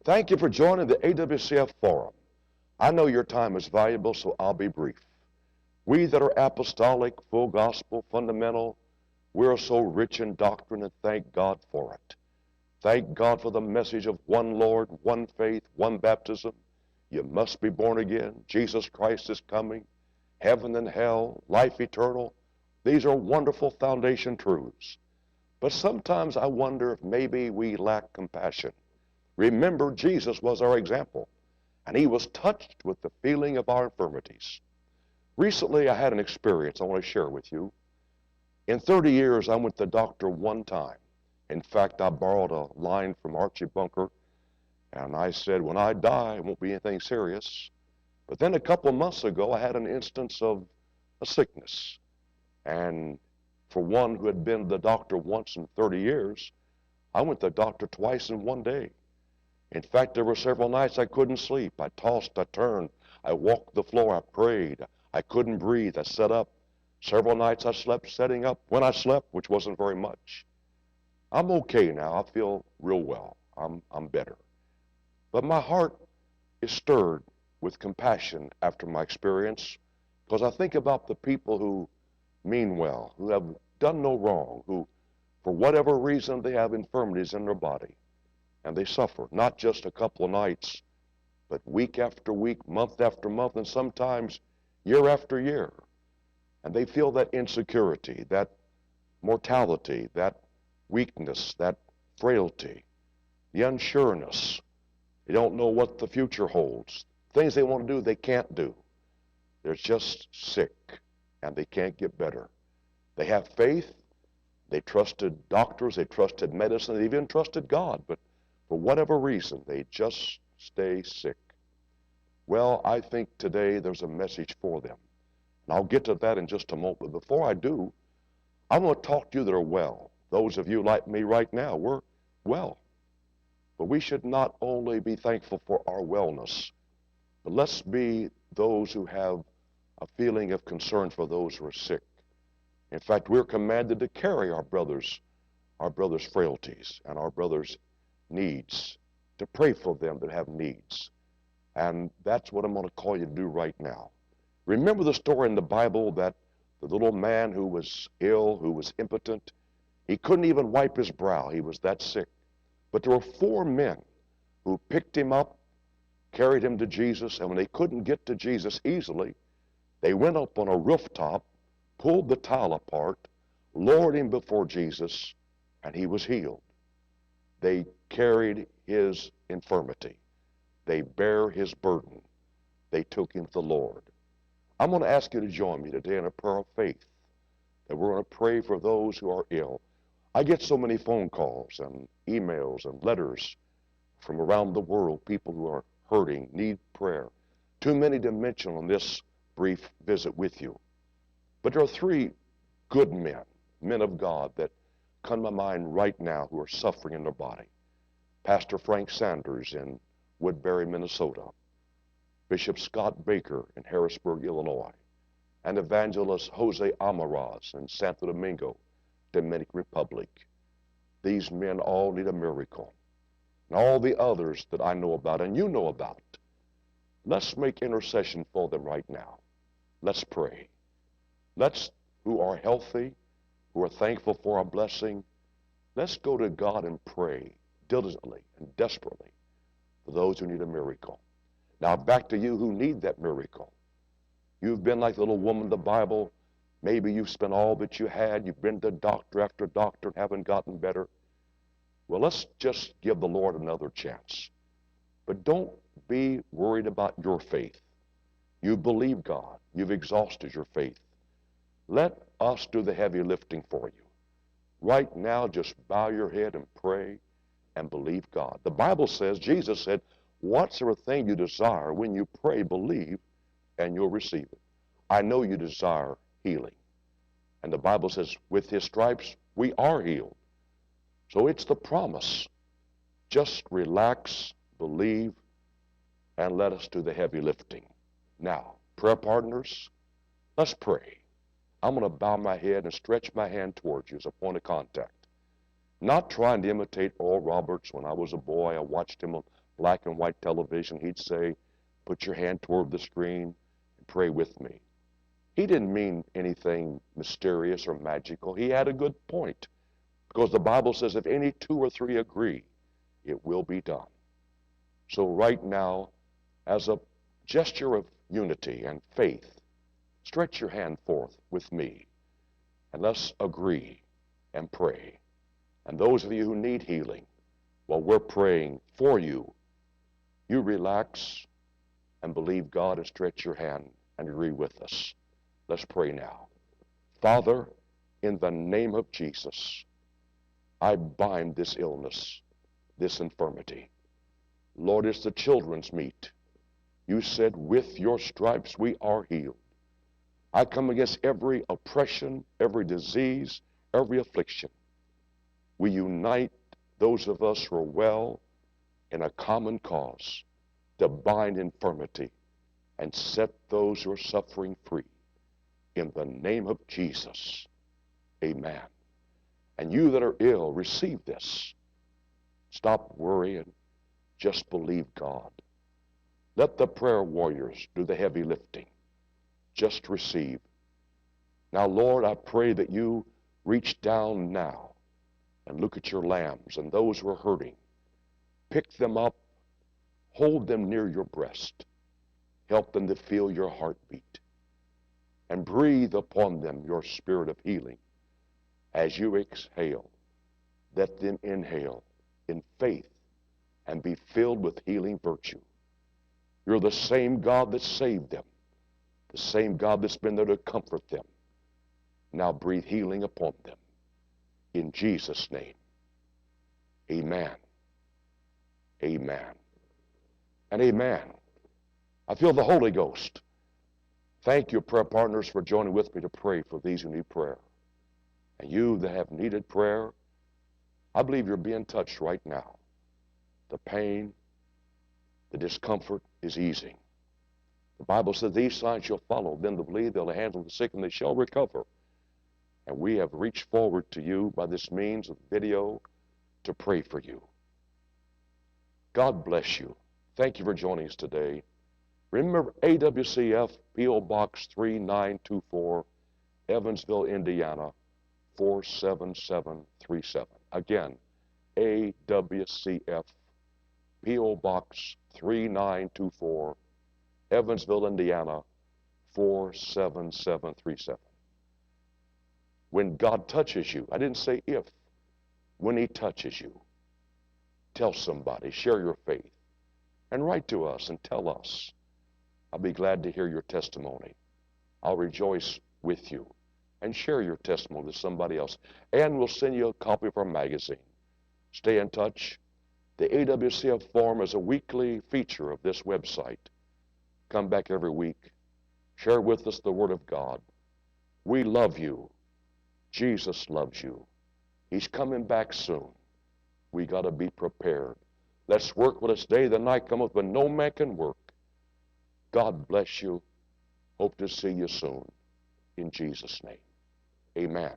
Thank you for joining the AWCF Forum. I know your time is valuable, so I'll be brief. We that are apostolic, full gospel, fundamental, we're so rich in doctrine, and thank God for it. Thank God for the message of one Lord, one faith, one baptism. You must be born again. Jesus Christ is coming. Heaven and hell, life eternal. These are wonderful foundation truths. But sometimes I wonder if maybe we lack compassion. Remember, Jesus was our example, and he was touched with the feeling of our infirmities. Recently, I had an experience I want to share with you. In 30 years, I went to the doctor one time. In fact, I borrowed a line from Archie Bunker, and I said, when I die, it won't be anything serious. But then a couple of months ago, I had an instance of a sickness. And for one who had been to the doctor once in 30 years, I went to the doctor twice in one day. In fact, there were several nights I couldn't sleep. I tossed, I turned, I walked the floor, I prayed. I couldn't breathe, I sat up. Several nights I slept sitting up when I slept, which wasn't very much. I'm okay now. I feel real well. I'm better. But my heart is stirred with compassion after my experience, because I think about the people who mean well, who have done no wrong, who, for whatever reason, they have infirmities in their body, and they suffer, not just a couple of nights, but week after week, month after month, and sometimes year after year. And they feel that insecurity, that mortality, that weakness, that frailty, the unsureness. They don't know what the future holds. Things they want to do, they can't do. They're just sick, and they can't get better. They have faith. They trusted doctors. They trusted medicine. They even trusted God. But for whatever reason, they just stay sick. Well, I think today there's a message for them. And I'll get to that in just a moment. But before I do, I want to talk to you that are well. Those of you like me right now, we're well. But we should not only be thankful for our wellness, but let's be those who have a feeling of concern for those who are sick. In fact, we're commanded to carry our brothers' frailties and our brothers' needs, to pray for them that have needs. And that's what I'm going to call you to do right now. Remember the story in the Bible that the little man who was ill, who was impotent, he couldn't even wipe his brow. He was that sick. But there were 4 men who picked him up, carried him to Jesus, and when they couldn't get to Jesus easily, they went up on a rooftop, pulled the tile apart, lowered him before Jesus, and he was healed. They carried his infirmity. They bear his burden. They took him to the Lord. I'm going to ask you to join me today in a prayer of faith, that we're going to pray for those who are ill. I get so many phone calls and emails and letters from around the world, people who are hurting, need prayer. Too many to mention on this brief visit with you. But there are 3 good men of God, that come to my mind right now who are suffering in their body. Pastor Frank Sanders in Woodbury, Minnesota. Bishop Scott Baker in Harrisburg, Illinois. And Evangelist Jose Amaraz in Santo Domingo, Dominican Republic. These men all need a miracle. And all the others that I know about and you know about. Let's make intercession for them right now. Let's pray. Let's, who are healthy, who are thankful for our blessing, let's go to God and pray diligently and desperately for those who need a miracle. Now back to you who need that miracle. You've been like the little woman in the Bible. Maybe you've spent all that you had. You've been to doctor after doctor and haven't gotten better. Well, let's just give the Lord another chance. But don't be worried about your faith. You believe God. You've exhausted your faith. Let us do the heavy lifting for you. Right now, just bow your head and pray and believe God. The Bible says, Jesus said, whatsoever thing you desire, when you pray, believe, and you'll receive it. I know you desire healing. And the Bible says, with his stripes, we are healed. So it's the promise. Just relax, believe, and let us do the heavy lifting. Now, prayer partners, let's pray. I'm going to bow my head and stretch my hand towards you as a point of contact. Not trying to imitate Oral Roberts. When I was a boy, I watched him on black and white television, he'd say, put your hand toward the screen and pray with me. He didn't mean anything mysterious or magical. He had a good point, because the Bible says if any two or three agree, it will be done. So right now, as a gesture of unity and faith, stretch your hand forth with me, and let's agree and pray. And those of you who need healing, while we're praying for you, you relax and believe God and stretch your hand and agree with us. Let's pray now. Father, in the name of Jesus, I bind this illness, this infirmity. Lord, it's the children's meat. You said, with your stripes we are healed. I come against every oppression, every disease, every affliction. We unite those of us who are well in a common cause to bind infirmity and set those who are suffering free. In the name of Jesus, amen. And you that are ill, receive this. Stop worrying. Just believe God. Let the prayer warriors do the heavy lifting. Just receive. Now, Lord, I pray that you reach down now and look at your lambs and those who are hurting. Pick them up. Hold them near your breast. Help them to feel your heartbeat. And breathe upon them your spirit of healing. As you exhale, let them inhale in faith and be filled with healing virtue. You're the same God that saved them, the same God that's been there to comfort them. Now breathe healing upon them. In Jesus' name, amen, amen, and amen. I feel the Holy Ghost. Thank you, prayer partners, for joining with me to pray for these who need prayer. And you that have needed prayer, I believe you're being touched right now. The pain, the discomfort is easing. The Bible says these signs shall follow them that believe. They'll handle the sick and they shall recover. And we have reached forward to you by this means of video to pray for you. God bless you. Thank you for joining us today. Remember, AWCF, P.O. Box 3924, Evansville, Indiana, 47737. Again, AWCF, P.O. Box 3924, Evansville, Indiana, 47737. When God touches you, I didn't say if, when he touches you, tell somebody, share your faith, and write to us and tell us. I'll be glad to hear your testimony. I'll rejoice with you and share your testimony with somebody else. And we'll send you a copy of our magazine. Stay in touch. The AWCF Forum is a weekly feature of this website. Come back every week. Share with us the Word of God. We love you. Jesus loves you. He's coming back soon. We got to be prepared. Let's work with us day. The night cometh when no man can work. God bless you. Hope to see you soon. In Jesus' name, amen.